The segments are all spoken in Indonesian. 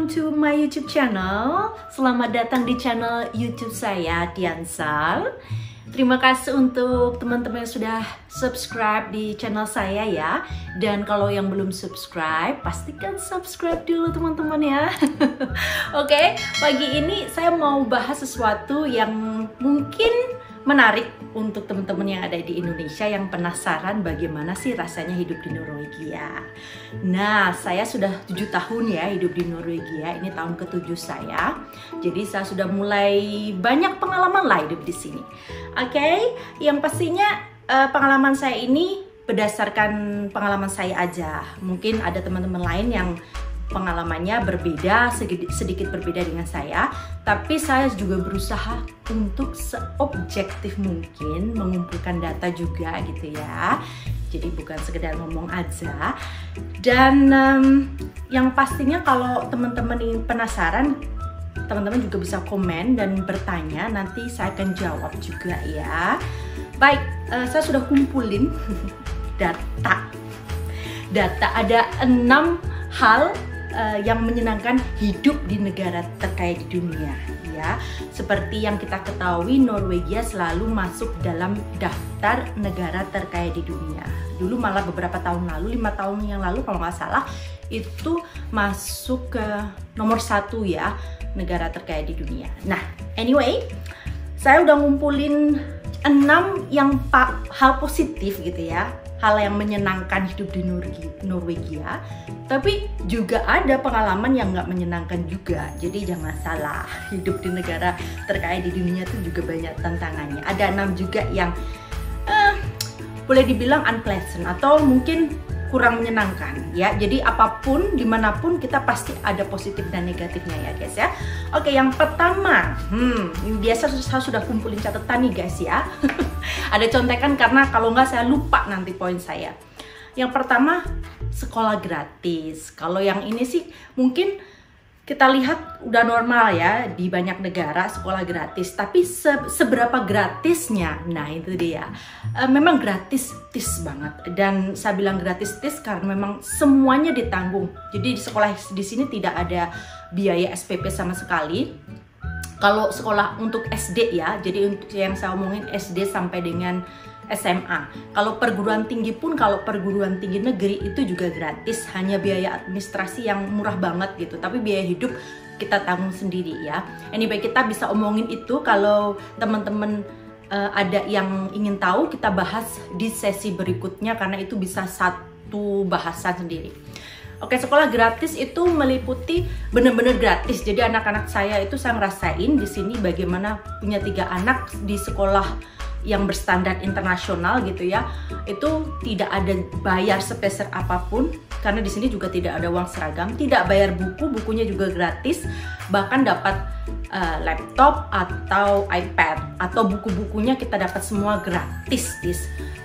welcome to my YouTube channel. Selamat datang di channel YouTube saya, Diansal. Terima kasih untuk teman-teman yang sudah subscribe di channel saya ya. Dan kalau yang belum subscribe, pastikan subscribe dulu teman-teman ya. Oke, pagi ini saya mau bahas sesuatu yang mungkin menarik untuk teman-teman yang ada di Indonesia yang penasaran bagaimana sih rasanya hidup di Norwegia. Nah, saya sudah 7 tahun ya hidup di Norwegia. Ini tahun ke-7 saya. Jadi saya sudah mulai banyak pengalaman lah hidup di sini. Oke, yang pastinya pengalaman saya ini berdasarkan pengalaman saya aja. Mungkin ada teman-teman lain yang pengalamannya berbeda, sedikit berbeda dengan saya, tapi saya juga berusaha untuk seobjektif mungkin mengumpulkan data juga gitu ya. Jadi bukan sekedar ngomong aja. Dan yang pastinya kalau teman-teman ingin penasaran, teman-teman juga bisa komen dan bertanya, nanti saya akan jawab juga ya. Baik, saya sudah kumpulin data ada 6 hal yang menyenangkan hidup di negara terkaya di dunia ya. Seperti yang kita ketahui, Norwegia selalu masuk dalam daftar negara terkaya di dunia. Dulu malah beberapa tahun lalu, 5 tahun yang lalu kalau nggak salah, itu masuk ke nomor 1 ya, negara terkaya di dunia. Nah, anyway, saya udah ngumpulin 6 yang hal positif gitu ya, hal yang menyenangkan hidup di Norwegia, tapi juga ada pengalaman yang nggak menyenangkan juga. Jadi jangan salah, hidup di negara terkaya di dunia itu juga banyak tantangannya. Ada 6 juga yang boleh dibilang unpleasant atau mungkin kurang menyenangkan ya. Jadi apapun, dimanapun kita pasti ada positif dan negatifnya ya guys ya. Oke, yang pertama, biasa saya sudah kumpulin catatan nih guys ya. Ada contekan karena kalau nggak saya lupa nanti poin saya. Yang pertama, sekolah gratis. Kalau yang ini sih mungkin kita lihat udah normal ya di banyak negara sekolah gratis. Tapi seberapa gratisnya? Nah itu dia. Memang gratis banget. Dan saya bilang gratis karena memang semuanya ditanggung. Jadi di sekolah di sini tidak ada biaya SPP sama sekali. Kalau sekolah untuk SD ya, jadi untuk yang saya omongin SD sampai dengan SMA. Kalau perguruan tinggi pun, kalau perguruan tinggi negeri itu juga gratis, hanya biaya administrasi yang murah banget gitu. Tapi biaya hidup kita tanggung sendiri ya. Anyway, kita bisa omongin itu kalau teman-teman ada yang ingin tahu, kita bahas di sesi berikutnya karena itu bisa satu bahasan sendiri. Oke, sekolah gratis itu meliputi benar-benar gratis. Jadi anak-anak saya itu saya ngerasain di sini bagaimana punya 3 anak di sekolah yang berstandar internasional gitu ya. Itu tidak ada bayar sepeser apapun karena di sini juga tidak ada uang seragam, tidak bayar buku, bukunya juga gratis. Bahkan dapat laptop atau iPad atau buku-bukunya kita dapat semua gratis.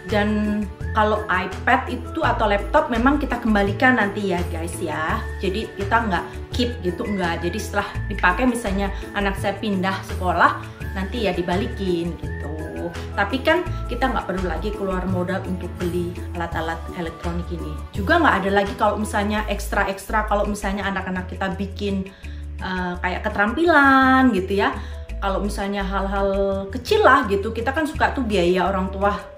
Dan kalau iPad itu atau laptop memang kita kembalikan nanti ya guys ya. Jadi kita nggak keep gitu, nggak. Jadi setelah dipakai misalnya anak saya pindah sekolah, nanti ya dibalikin gitu. Tapi kan kita nggak perlu lagi keluar modal untuk beli alat-alat elektronik ini. Juga nggak ada lagi kalau misalnya ekstra kalau misalnya anak-anak kita bikin kayak keterampilan gitu ya. Kalau misalnya hal-hal kecil lah gitu, kita kan suka tuh biaya orang tua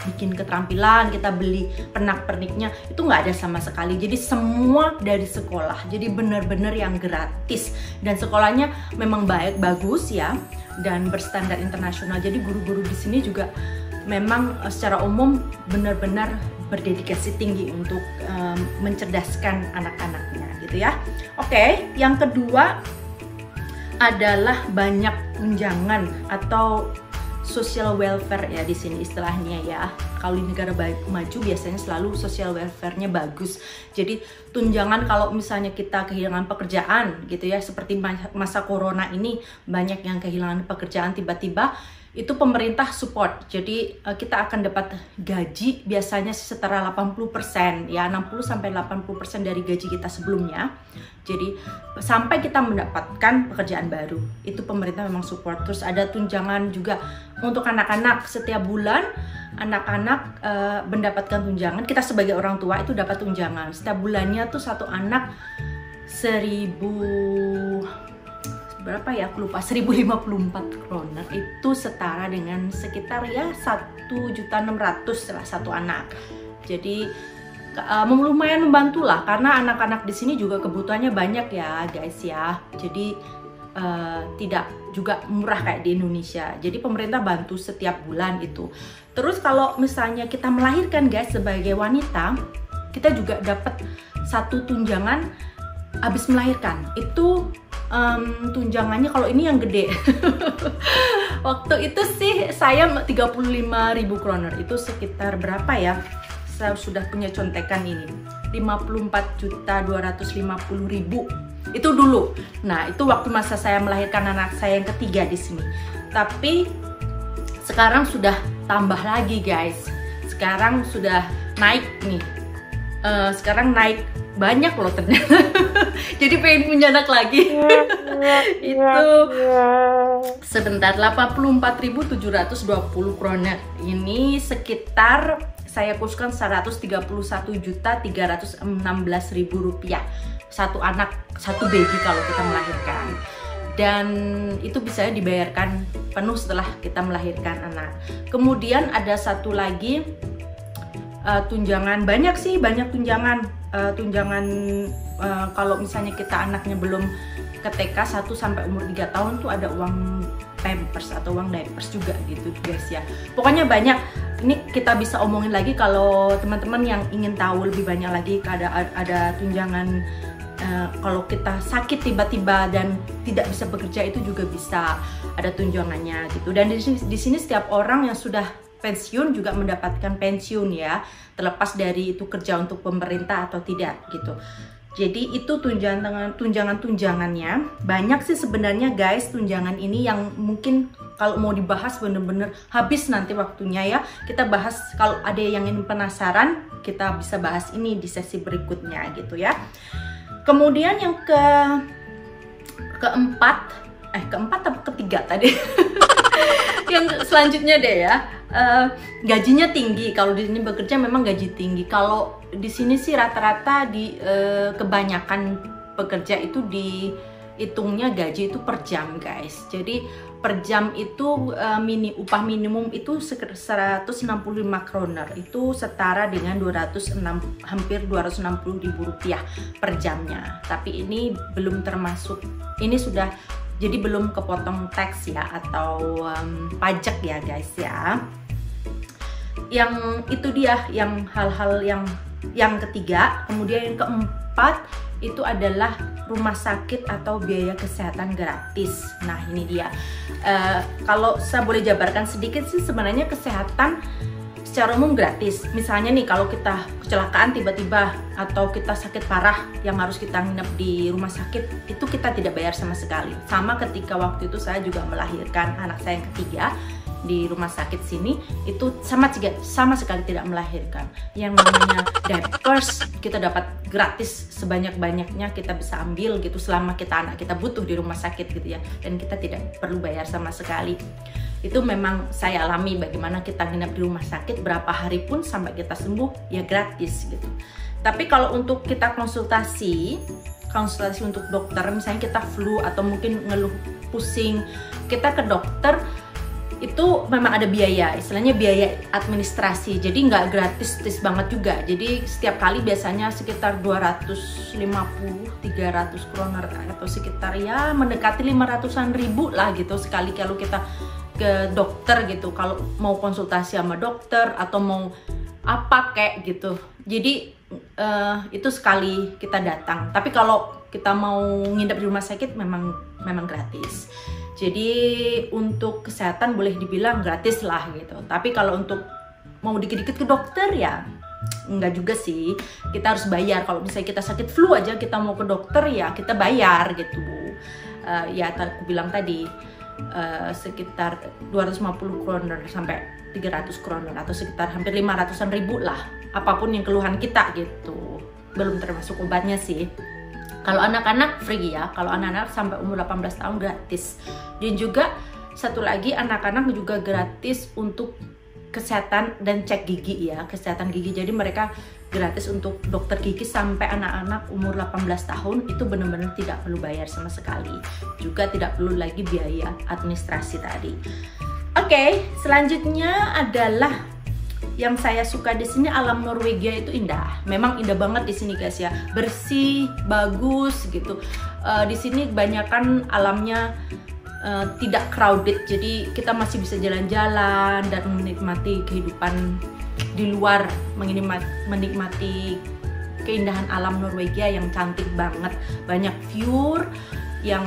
bikin keterampilan, kita beli pernak-perniknya, itu nggak ada sama sekali. Jadi semua dari sekolah, jadi benar-benar yang gratis. Dan sekolahnya memang bagus ya, dan berstandar internasional. Jadi guru-guru di sini juga memang secara umum benar-benar berdedikasi tinggi untuk mencerdaskan anak-anaknya gitu ya. Oke, yang kedua adalah banyak tunjangan atau social welfare ya di sini istilahnya ya. Kalau di negara maju biasanya selalu social welfare-nya bagus. Jadi tunjangan kalau misalnya kita kehilangan pekerjaan gitu ya, seperti masa corona ini banyak yang kehilangan pekerjaan tiba-tiba, itu pemerintah support. Jadi kita akan dapat gaji biasanya setara 80% ya, 60-80% dari gaji kita sebelumnya. Jadi sampai kita mendapatkan pekerjaan baru, itu pemerintah memang support. Terus ada tunjangan juga untuk anak-anak. Setiap bulan anak-anak mendapatkan tunjangan. Kita sebagai orang tua itu dapat tunjangan. Setiap bulannya tuh satu anak berapa ya, aku lupa, 1054 kroner. Itu setara dengan sekitar ya 1.600.000 lah satu anak. Jadi lumayan membantu lah, karena anak-anak di sini juga kebutuhannya banyak ya guys ya. Jadi tidak juga murah kayak di Indonesia. Jadi pemerintah bantu setiap bulan itu. Terus kalau misalnya kita melahirkan guys sebagai wanita, kita juga dapat satu tunjangan habis melahirkan. Itu tunjangannya, kalau ini yang gede. Waktu itu sih saya 35.000 kroner. Itu sekitar berapa ya? Saya sudah punya contekan ini. 54.250.000 itu dulu. Nah, itu waktu masa saya melahirkan anak saya yang ketiga di sini. Tapi sekarang sudah tambah lagi guys. Sekarang sudah naik nih. Sekarang naik banyak loh ternyata. Jadi pengen punya anak lagi. Itu sebentar, 84.720 kroner. Ini sekitar saya kurskan 131.316.000 rupiah. Satu anak, satu baby kalau kita melahirkan. Dan itu bisa dibayarkan penuh setelah kita melahirkan anak. Kemudian ada satu lagi tunjangan, banyak sih, banyak tunjangan. Kalau misalnya kita anaknya belum ke TK 1 sampai umur 3 tahun tuh ada uang pampers atau uang diapers juga gitu guys ya. Pokoknya banyak. Ini kita bisa omongin lagi kalau teman-teman yang ingin tahu lebih banyak lagi. Ada tunjangan kalau kita sakit tiba-tiba dan tidak bisa bekerja, itu juga bisa ada tunjangannya gitu. Dan di sini setiap orang yang sudah pensiun juga mendapatkan pensiun ya, terlepas dari itu kerja untuk pemerintah atau tidak gitu. Jadi itu tunjangannya banyak sih sebenarnya guys. Tunjangan ini yang mungkin kalau mau dibahas bener-bener habis nanti waktunya ya. Kita bahas, kalau ada yang ingin penasaran kita bisa bahas ini di sesi berikutnya gitu ya. Kemudian yang keempat atau ketiga tadi. Yang selanjutnya deh ya, gajinya tinggi. Kalau di sini bekerja memang gaji tinggi. Kalau di sini sih rata-rata di kebanyakan pekerja itu dihitungnya gaji itu per jam guys. Jadi per jam itu upah minimum itu 165 kroner. Itu setara dengan hampir 260.000 rupiah per jamnya. Tapi ini belum termasuk, ini sudah, jadi belum kepotong tax ya atau pajak ya guys ya. Yang itu dia yang hal-hal yang ketiga. Kemudian yang keempat itu adalah rumah sakit atau biaya kesehatan gratis. Nah ini dia. Kalau saya boleh jabarkan sedikit sih, sebenarnya kesehatan secara umum gratis. Misalnya nih kalau kita kecelakaan tiba-tiba atau kita sakit parah yang harus kita nginep di rumah sakit, itu kita tidak bayar sama sekali. Sama ketika waktu itu saya juga melahirkan anak saya yang ketiga di rumah sakit sini, itu sama sekali tidak melahirkan. Yang namanya diapers kita dapat gratis, sebanyak-banyaknya kita bisa ambil gitu selama anak kita butuh di rumah sakit gitu ya, dan kita tidak perlu bayar sama sekali. Itu memang saya alami, bagaimana kita nginep di rumah sakit berapa hari pun sampai kita sembuh ya gratis gitu. Tapi kalau untuk kita konsultasi untuk dokter, misalnya kita flu atau mungkin ngeluh pusing, kita ke dokter itu memang ada biaya, istilahnya biaya administrasi. Jadi nggak gratis banget juga. Jadi setiap kali biasanya sekitar 250-300 kroner atau sekitar ya mendekati 500-an ribu lah gitu sekali kalau kita ke dokter gitu, kalau mau konsultasi sama dokter atau mau apa kayak gitu. Jadi itu sekali kita datang. Tapi kalau kita mau nginep di rumah sakit memang gratis. Jadi untuk kesehatan boleh dibilang gratis lah gitu. Tapi kalau untuk mau dikit-dikit ke dokter ya enggak juga sih. Kita harus bayar. Kalau misalnya kita sakit flu aja kita mau ke dokter ya kita bayar gitu. Ya aku bilang tadi sekitar 250 kroner sampai 300 kroner atau sekitar hampir 500-an ribu lah. Apapun yang keluhan kita gitu. Belum termasuk obatnya sih. Kalau anak-anak free ya, kalau anak-anak sampai umur 18 tahun gratis. Dan juga satu lagi, anak-anak juga gratis untuk kesehatan dan cek gigi ya, kesehatan gigi. Jadi mereka gratis untuk dokter gigi sampai anak-anak umur 18 tahun, itu benar-benar tidak perlu bayar sama sekali. Juga tidak perlu lagi biaya administrasi tadi. Oke, selanjutnya adalah yang saya suka di sini, alam Norwegia itu indah. Memang indah banget di sini guys ya, bersih, bagus gitu. Di sini kebanyakan alamnya tidak crowded, jadi kita masih bisa jalan-jalan dan menikmati kehidupan di luar, menikmati keindahan alam Norwegia yang cantik banget. Banyak view yang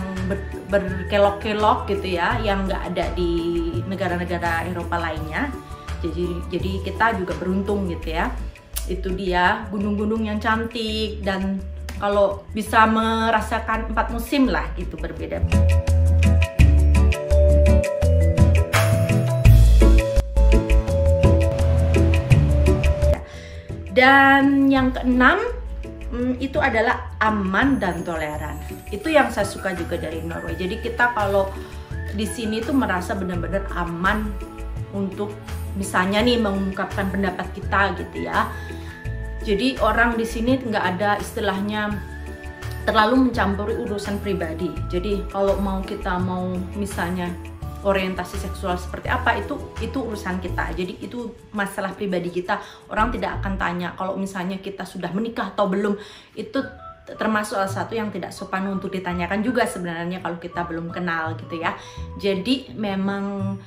berkelok-kelok gitu ya, yang nggak ada di negara-negara Eropa lainnya. Jadi kita juga beruntung gitu ya. Itu dia gunung-gunung yang cantik, dan kalau bisa merasakan 4 musim lah gitu, berbeda. Dan yang keenam itu adalah aman dan toleran. Itu yang saya suka juga dari Norway. Jadi kita kalau di sini tuh merasa benar-benar aman untuk misalnya nih mengungkapkan pendapat kita gitu ya. Jadi orang di sini nggak ada istilahnya terlalu mencampuri urusan pribadi. Jadi kalau kita mau misalnya orientasi seksual seperti apa, itu urusan kita. Jadi itu masalah pribadi kita. Orang tidak akan tanya kalau misalnya kita sudah menikah atau belum. Itu termasuk salah satu yang tidak sopan untuk ditanyakan juga sebenarnya kalau kita belum kenal gitu ya. Jadi memang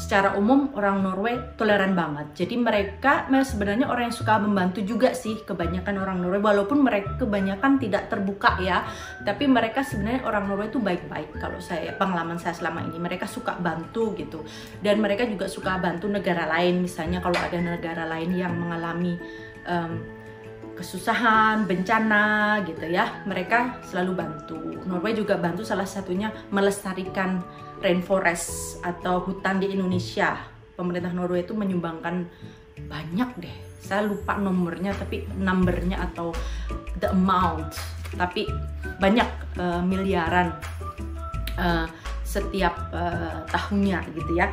secara umum orang Norway toleran banget. Jadi mereka sebenarnya orang yang suka membantu juga sih, kebanyakan orang Norway, walaupun mereka kebanyakan tidak terbuka ya, tapi mereka sebenarnya orang Norway itu baik-baik. Kalau pengalaman saya selama ini, mereka suka bantu gitu, dan mereka juga suka bantu negara lain. Misalnya kalau ada negara lain yang mengalami kesusahan, bencana gitu ya, mereka selalu bantu. Norway juga bantu, salah satunya melestarikan rainforest atau hutan di Indonesia. Pemerintah Norway itu menyumbangkan banyak deh, saya lupa nomornya, tapi numbernya atau the amount, tapi banyak, miliaran setiap tahunnya gitu ya.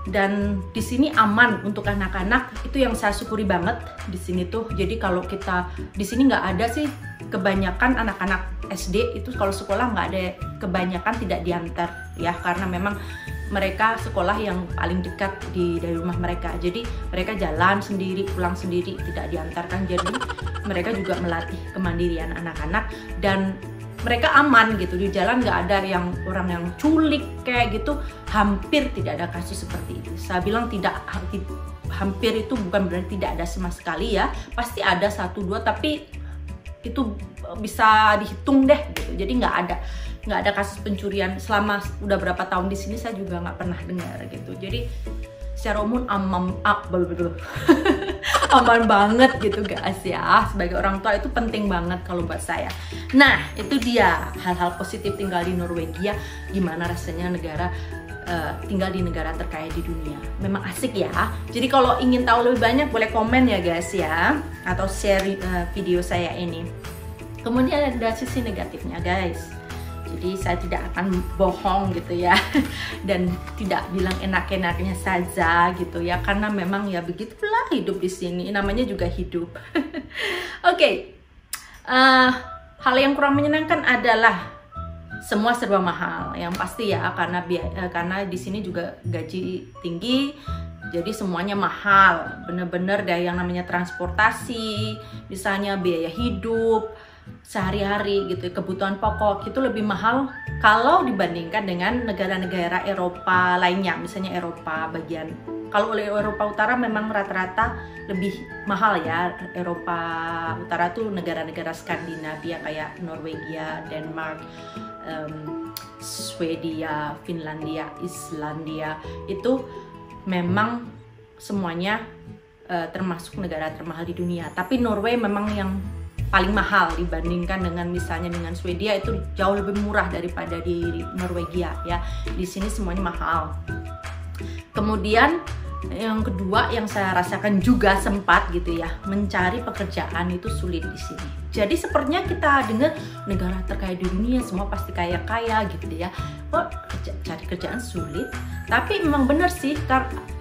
Dan di sini aman untuk anak-anak, itu yang saya syukuri banget di sini tuh. Jadi kalau kita di sini nggak ada sih, kebanyakan anak-anak SD itu kalau sekolah nggak ada, kebanyakan tidak diantar ya, karena memang mereka sekolah yang paling dekat dari rumah mereka. Jadi mereka jalan sendiri, pulang sendiri, tidak diantarkan. Jadi mereka juga melatih kemandirian anak-anak, dan mereka aman gitu di jalan, nggak ada yang orang yang culik kayak gitu. Hampir tidak ada kasus seperti itu. Saya bilang hampir itu bukan berarti tidak ada sama sekali ya, pasti ada 1-2, tapi itu bisa dihitung deh gitu. Jadi nggak ada kasus pencurian selama udah berapa tahun di sini, saya juga nggak pernah dengar gitu. Jadi secara umum aman banget gitu guys ya. Sebagai orang tua itu penting banget kalau buat saya. Nah itu dia hal-hal positif tinggal di Norwegia. Gimana rasanya tinggal di negara terkaya di dunia. Memang asik ya. Jadi kalau ingin tahu lebih banyak boleh komen ya guys ya, atau share video saya ini. Kemudian ada sisi negatifnya guys. Jadi saya tidak akan bohong gitu ya, dan tidak bilang enak-enaknya saja gitu ya, karena memang ya begitulah hidup di sini, namanya juga hidup. Oke. Hal yang kurang menyenangkan adalah semua serba mahal, yang pasti ya, karena di sini juga gaji tinggi, jadi semuanya mahal, bener-bener dari yang namanya transportasi, misalnya biaya hidup sehari-hari gitu, kebutuhan pokok itu lebih mahal kalau dibandingkan dengan negara-negara Eropa lainnya. Misalnya Eropa bagian, kalau oleh Eropa Utara memang rata-rata lebih mahal ya. Eropa Utara tuh negara-negara Skandinavia kayak Norwegia, Denmark, Swedia, Finlandia, Islandia, itu memang semuanya termasuk negara termahal di dunia. Tapi Norway memang yang paling mahal dibandingkan dengan misalnya dengan Swedia, itu jauh lebih murah daripada di Norwegia ya. Di sini semuanya mahal. Kemudian Yang kedua yang saya rasakan juga sempat gitu ya, mencari pekerjaan itu sulit di sini. Jadi sepertinya kita dengar negara terkaya di dunia semua pasti kaya-kaya gitu ya. Kok cari kerjaan sulit? Tapi memang benar sih,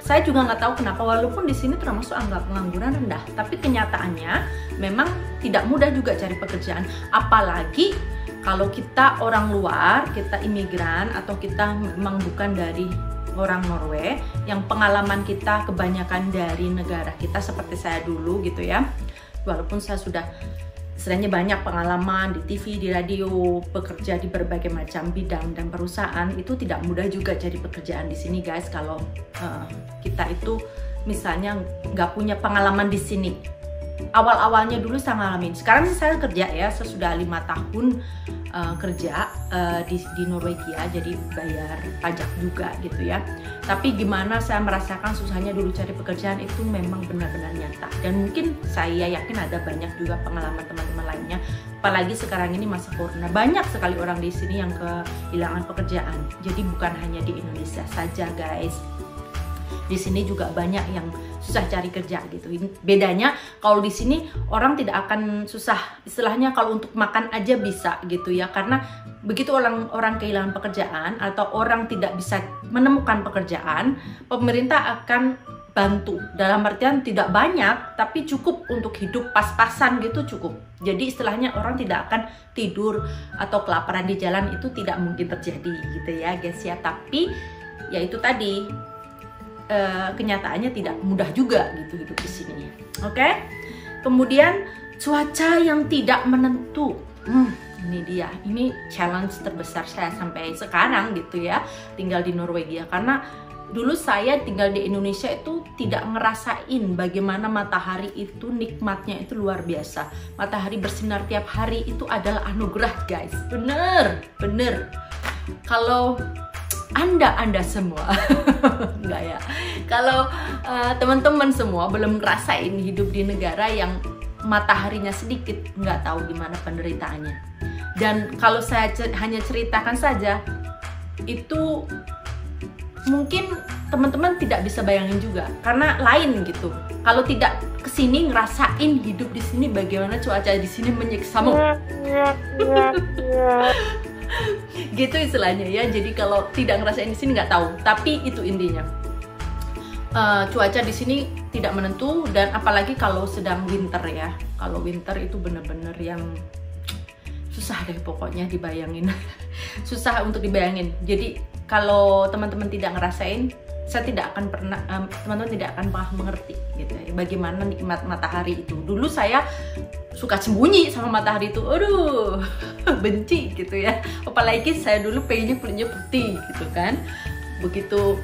saya juga nggak tahu kenapa, walaupun di sini termasuk angka pengangguran rendah, tapi kenyataannya memang tidak mudah juga cari pekerjaan. Apalagi kalau kita orang luar, kita imigran atau kita memang bukan dari orang Norway, yang pengalaman kita kebanyakan dari negara kita seperti saya dulu gitu ya. Walaupun saya sudah istilahnya banyak pengalaman di TV, di radio, bekerja di berbagai macam bidang dan perusahaan, itu tidak mudah juga cari pekerjaan di sini guys. Kalau kita itu misalnya nggak punya pengalaman di sini. Awal-awalnya dulu saya ngalamin. Sekarang sih saya kerja ya, saya sudah 5 tahun kerja di Norwegia, jadi bayar pajak juga gitu ya. Tapi gimana saya merasakan susahnya dulu cari pekerjaan itu memang benar-benar nyata. Dan mungkin saya yakin ada banyak juga pengalaman teman-teman lainnya. Apalagi sekarang ini masa corona, banyak sekali orang di sini yang kehilangan pekerjaan. Jadi bukan hanya di Indonesia saja guys. Di sini juga banyak yang susah cari kerja gitu. Bedanya kalau di sini orang tidak akan susah, istilahnya kalau untuk makan aja bisa gitu ya, karena begitu orang kehilangan pekerjaan atau orang tidak bisa menemukan pekerjaan, pemerintah akan bantu. Dalam artian tidak banyak, tapi cukup untuk hidup pas-pasan gitu, cukup. Jadi istilahnya orang tidak akan tidur atau kelaparan di jalan, itu tidak mungkin terjadi gitu ya guys ya. Tapi ya itu tadi, kenyataannya tidak mudah juga gitu hidup di sini. Oke? Kemudian cuaca yang tidak menentu. Ini dia, ini challenge terbesar saya sampai sekarang gitu ya, tinggal di Norwegia. Karena dulu saya tinggal di Indonesia itu tidak ngerasain bagaimana matahari itu nikmatnya itu luar biasa. Matahari bersinar tiap hari itu adalah anugerah guys. Bener. Kalau Anda semua enggak ya, kalau teman-teman semua belum ngerasain hidup di negara yang mataharinya sedikit, nggak tahu gimana penderitaannya. Dan kalau saya hanya ceritakan saja, itu mungkin teman-teman tidak bisa bayangin juga, karena lain gitu. Kalau tidak kesini ngerasain hidup di sini, bagaimana cuaca di sini menyiksamu. Gitu istilahnya ya. Jadi kalau tidak ngerasain di sini nggak tahu, tapi itu intinya. Cuaca di sini tidak menentu, dan apalagi kalau sedang winter ya. Kalau winter itu bener-bener yang susah deh pokoknya dibayangin. Susah untuk dibayangin. Jadi kalau teman-teman tidak ngerasain, saya tidak akan pernah, teman-teman tidak akan pernah mengerti gitu ya, bagaimana nikmat matahari itu. Dulu saya suka sembunyi sama matahari itu, aduh benci gitu ya. Apalagi saya dulu pengennya kulitnya putih gitu kan. Begitu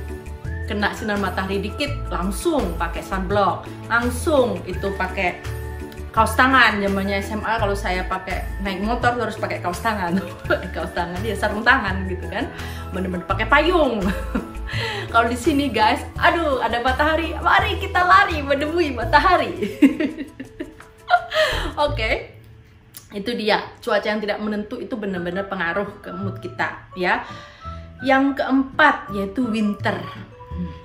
kena sinar matahari dikit langsung pakai sunblock, langsung itu pakai kaos tangan. Zamannya SMA kalau saya pakai naik motor harus pakai kaos tangan. Kaos tangan ya, sarung tangan gitu kan, bener-bener pakai payung. Kalau di sini guys, aduh ada matahari, mari kita lari menemui matahari. Oke, itu dia, cuaca yang tidak menentu itu benar-benar pengaruh ke mood kita ya. Yang keempat yaitu winter.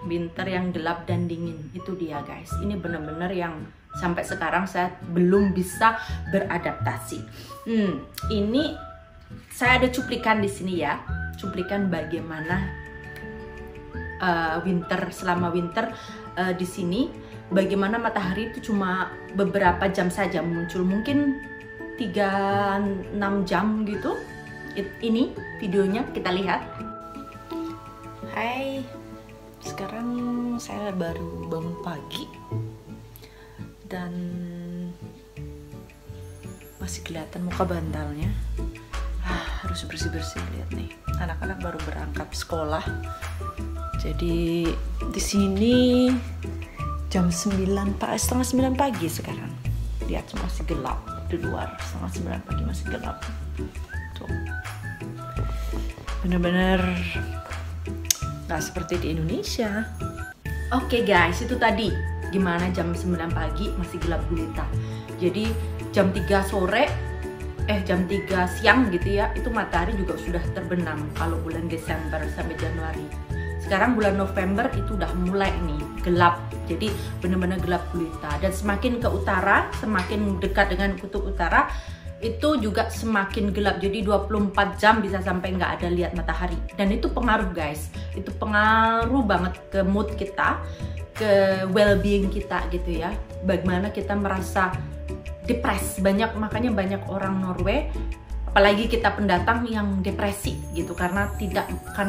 Winter yang gelap dan dingin, itu dia guys. Ini benar-benar yang sampai sekarang saya belum bisa beradaptasi. Ini saya ada cuplikan di sini ya, cuplikan bagaimana selama winter di sini, bagaimana matahari itu cuma beberapa jam saja muncul, mungkin 3-6 jam gitu. Ini videonya kita lihat. Hai, sekarang saya baru bangun pagi dan masih kelihatan muka bantalnya. Harus bersih-bersih, lihat nih, anak-anak baru berangkat sekolah. Jadi di sini jam 9, setengah 9 pagi sekarang. Lihat masih gelap di luar, setengah 9 pagi masih gelap. Tuh. Bener-bener nggak seperti di Indonesia. Oke guys, itu tadi gimana jam 9 pagi masih gelap gulita. Jadi jam 3 sore, jam 3 siang gitu ya, itu matahari juga sudah terbenam kalau bulan Desember sampai Januari. Sekarang bulan November itu udah mulai nih gelap, jadi benar-benar gelap gulita. Dan semakin ke utara, semakin dekat dengan kutub utara, itu juga semakin gelap. Jadi 24 jam bisa sampai nggak ada lihat matahari. Dan itu pengaruh guys, itu pengaruh banget ke mood kita, ke well-being kita gitu ya. Bagaimana kita merasa depres. Makanya banyak orang Norway, apalagi kita pendatang, yang depresi gitu karena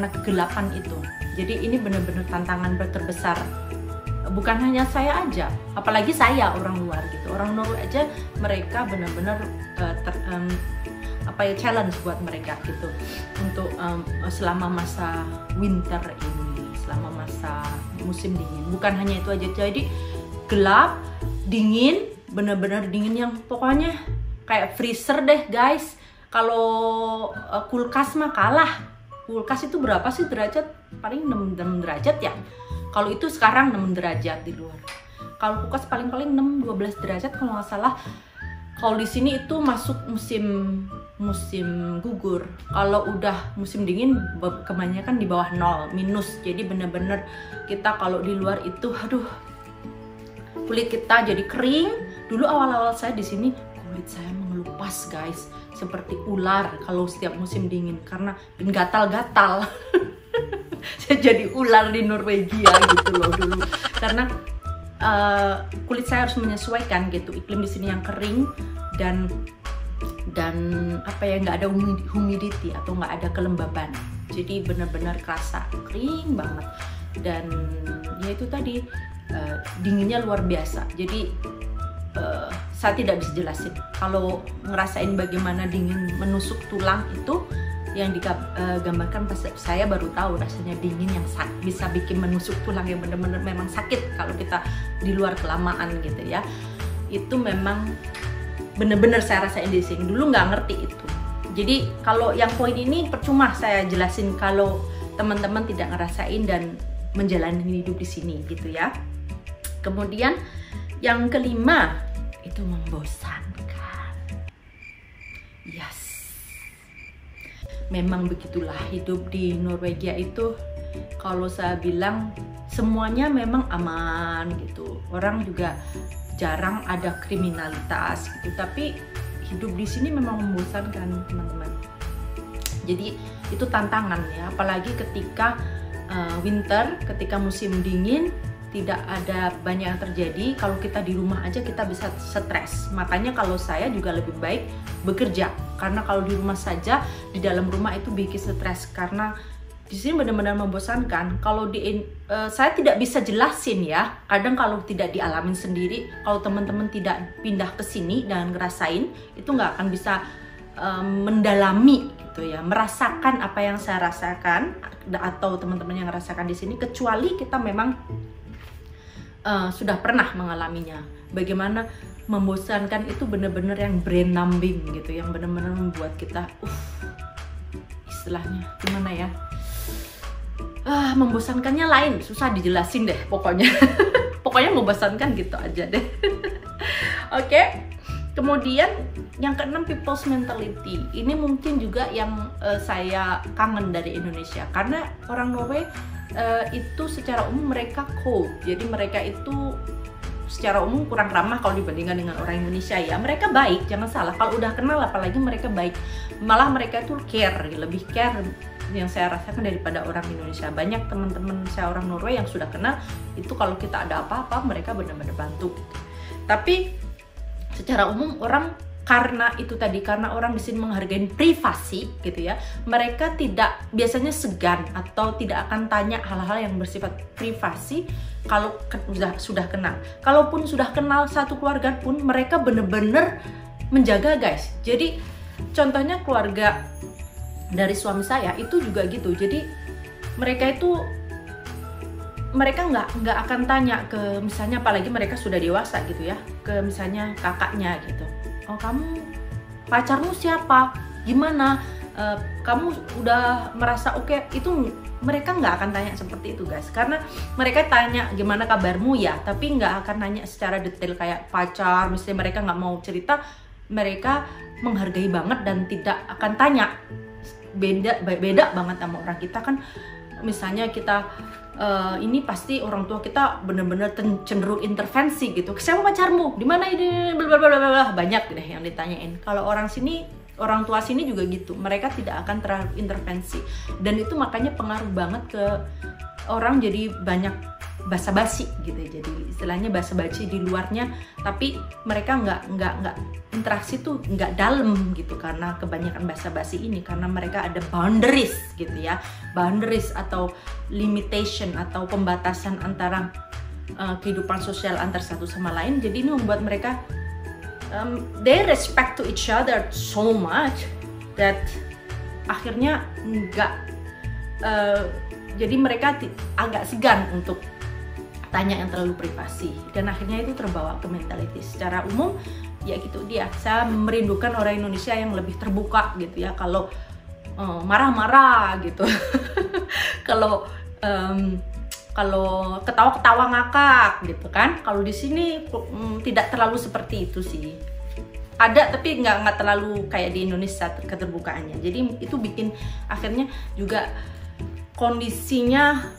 kegelapan itu. Jadi ini benar-benar tantangan terbesar. Bukan hanya saya aja, apalagi saya orang luar gitu. Orang Norway aja mereka benar-benar challenge buat mereka gitu untuk selama masa winter ini, selama masa musim dingin. Bukan hanya itu aja, jadi gelap, dingin, benar-benar dingin yang pokoknya kayak freezer deh guys. Kalau kulkas mah kalah. Kulkas itu berapa sih derajat? Paling 6 derajat ya. Kalau itu sekarang 6 derajat di luar. Kalau kulkas paling-paling 6-12 derajat kalau nggak salah. Kalau di sini itu masuk musim gugur. Kalau udah musim dingin kebanyakan di bawah 0, minus. Jadi bener-bener kita kalau di luar itu, aduh, kulit kita jadi kering. Dulu awal-awal saya di sini kulit saya mengelupas guys, seperti ular kalau setiap musim dingin karena gatal-gatal. Saya jadi ular di Norwegia gitu loh dulu, karena kulit saya harus menyesuaikan gitu, iklim di sini yang kering dan nggak ada humidity atau nggak ada kelembaban, jadi benar-benar kerasa kering banget. Dan ya itu tadi, dinginnya luar biasa. Jadi saya tidak bisa jelasin. Kalau ngerasain bagaimana dingin menusuk tulang itu yang digambarkan pas saya baru tahu rasanya dingin yang bisa bikin menusuk tulang, yang benar-benar memang sakit kalau kita di luar kelamaan gitu ya. Itu memang benar-benar saya rasain di sini. Dulu nggak ngerti itu. Jadi kalau yang poin ini percuma saya jelasin kalau teman-teman tidak ngerasain dan menjalani hidup di sini gitu ya. Kemudian yang kelima, itu membosankan. Yes. Memang begitulah hidup di Norwegia itu. Kalau saya bilang semuanya memang aman gitu. Orang juga jarang ada kriminalitas gitu. Tapi hidup di sini memang membosankan, teman-teman. Jadi itu tantangan ya, apalagi ketika winter, ketika musim dingin, tidak ada banyak yang terjadi. Kalau kita di rumah aja kita bisa stres. Makanya kalau saya juga lebih baik bekerja, karena kalau di rumah saja, di dalam rumah itu bikin stres, karena di sini benar-benar membosankan. Kalau saya tidak bisa jelasin ya. Kadang kalau tidak dialamin sendiri, kalau teman-teman tidak pindah ke sini dan ngerasain, itu nggak akan bisa mendalami gitu ya, merasakan apa yang saya rasakan atau teman-teman yang rasakan di sini, kecuali kita memang sudah pernah mengalaminya. Bagaimana membosankan itu benar-benar yang brain numbing gitu, yang benar-benar membuat kita istilahnya gimana ya, membosankannya lain, susah dijelasin deh pokoknya. Pokoknya membosankan gitu aja deh. Oke. Kemudian yang keenam, people's mentality. Ini mungkin juga yang saya kangen dari Indonesia, karena orang Norway itu secara umum mereka cold. Jadi mereka itu secara umum kurang ramah kalau dibandingkan dengan orang Indonesia ya. Mereka baik, jangan salah. Kalau udah kenal apalagi mereka baik. Malah mereka itu care, lebih care yang saya rasakan daripada orang Indonesia. Banyak teman-teman saya orang Norway yang sudah kenal, itu kalau kita ada apa-apa mereka benar-benar bantu gitu. Tapi secara umum orang, karena itu tadi, karena orang di sini menghargai privasi gitu ya, mereka tidak biasanya segan atau tidak akan tanya hal-hal yang bersifat privasi kalau sudah kenal. Kalaupun sudah kenal satu keluarga pun mereka bener-bener menjaga guys. Jadi contohnya keluarga dari suami saya itu juga gitu. Jadi mereka nggak akan tanya ke, misalnya apalagi mereka sudah dewasa gitu ya, ke misalnya kakaknya gitu, oh kamu pacarmu siapa, gimana, kamu udah merasa oke, itu mereka nggak akan tanya seperti itu guys, karena mereka tanya gimana kabarmu ya, tapi nggak akan nanya secara detail kayak pacar. Misalnya mereka nggak mau cerita, mereka menghargai banget dan tidak akan tanya. Beda banget sama orang kita kan. misalnya kita ini pasti orang tua kita benar-benar cenderung intervensi gitu. Siapa pacarmu? Di mana ini? Blablabla, banyak deh yang ditanyain. Kalau orang tua sini juga gitu. Mereka tidak akan terlalu intervensi. Dan itu makanya pengaruh banget ke orang, jadi banyak basa-basi gitu. Jadi istilahnya basa-basi di luarnya, tapi mereka nggak interaksi tuh nggak dalam gitu karena kebanyakan basa-basi ini, karena mereka ada boundaries gitu ya, boundaries atau limitation atau pembatasan antara kehidupan sosial antar satu sama lain. Jadi ini membuat mereka they respect to each other so much that akhirnya jadi mereka agak segan untuk tanya yang terlalu privasi, dan akhirnya itu terbawa ke mentality secara umum. Ya gitu dia, saya merindukan orang Indonesia yang lebih terbuka gitu ya, kalau marah-marah gitu kalau ketawa-ketawa ngakak gitu kan. Kalau di sini tidak terlalu seperti itu sih, ada tapi nggak terlalu kayak di Indonesia keterbukaannya. Jadi itu bikin akhirnya juga kondisinya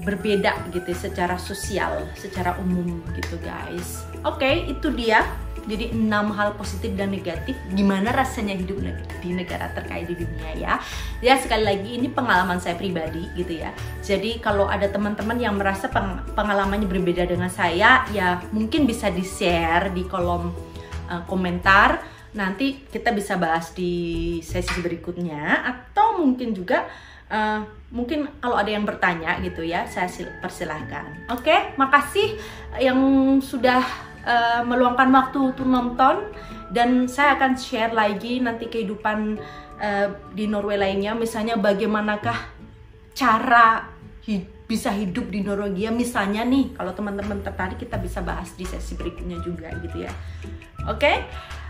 berbeda gitu secara sosial, secara umum gitu guys. Oke, itu dia. Jadi 6 hal positif dan negatif gimana rasanya hidup di negara terkaya di dunia ya. Ya sekali lagi ini pengalaman saya pribadi gitu ya. Jadi kalau ada teman-teman yang merasa pengalamannya berbeda dengan saya, ya mungkin bisa di-share di kolom komentar. Nanti kita bisa bahas di sesi berikutnya, atau mungkin juga mungkin kalau ada yang bertanya gitu ya, saya persilahkan. Oke, makasih yang sudah meluangkan waktu untuk nonton, dan saya akan share lagi nanti kehidupan di Norway lainnya, misalnya bagaimanakah cara bisa hidup di Norwegia misalnya nih. Kalau teman-teman tertarik kita bisa bahas di sesi berikutnya juga gitu ya. Oke,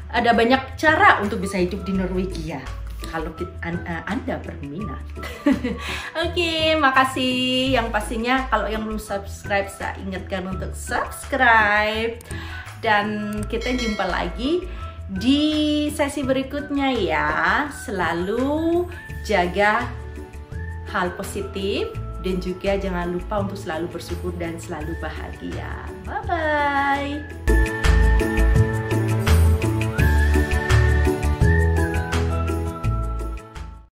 ada banyak cara untuk bisa hidup di Norwegia kalau Anda berminat. Oke, makasih. Yang pastinya kalau yang belum subscribe, saya ingatkan untuk subscribe. Dan kita jumpa lagi di sesi berikutnya ya. Selalu jaga hal positif, dan juga jangan lupa untuk selalu bersyukur dan selalu bahagia. Bye-bye.